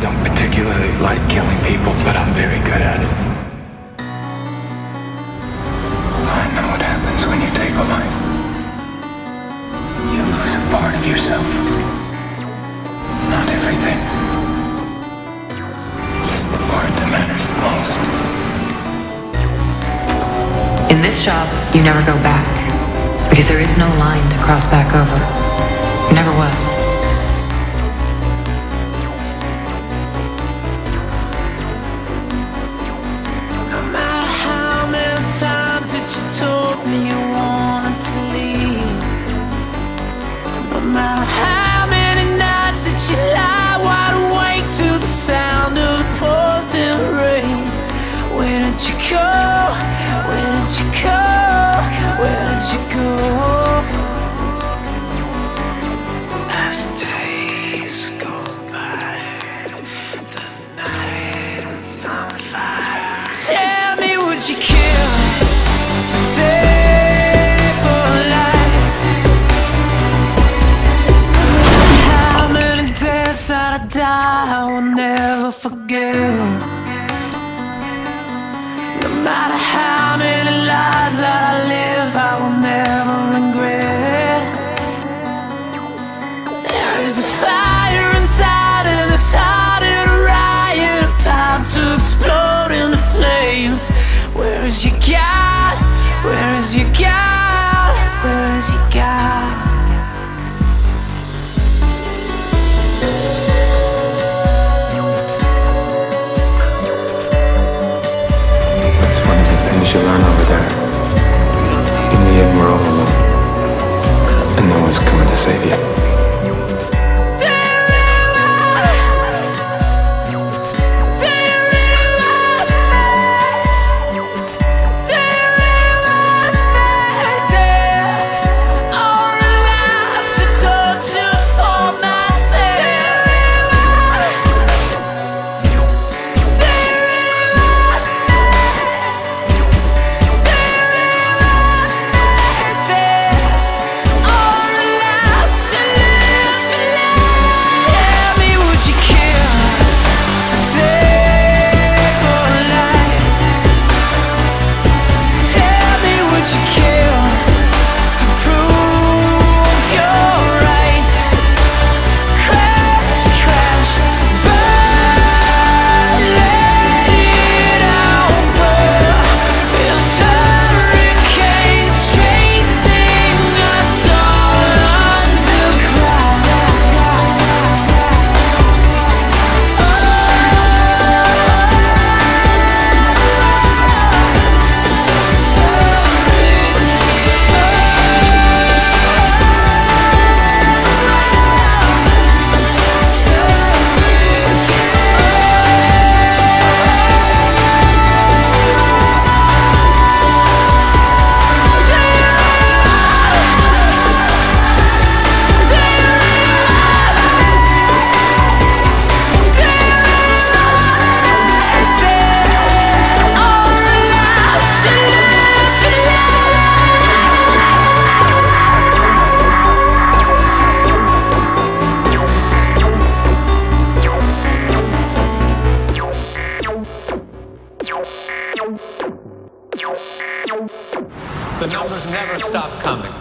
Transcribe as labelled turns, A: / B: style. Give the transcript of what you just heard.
A: don't particularly like killing people, but I'm very good at it. I know what happens when you take a life. You lose a part of yourself. Not everything. Just the part that matters the most.
B: In this job, you never go back, because there is no line to cross back over. There never was.
C: No matter how many times that you told me you wanted to leave, no matter how many nights that you lie wide awake to the sound of the pouring rain, where did you go? Where did you go? Where did you go? As days go by, the night's on fire. Tell me, would you kill to save for life? How many days that I die, I will never forget. No matter how many lies that I live, I will never regret. There is a fire inside and it's hot in a riot, about to explode into flames. Where is your God? Where is your God? Where is your God?
A: You learn over there. In the end, we're all alone, and no one's coming to save you.
D: The numbers never stop coming.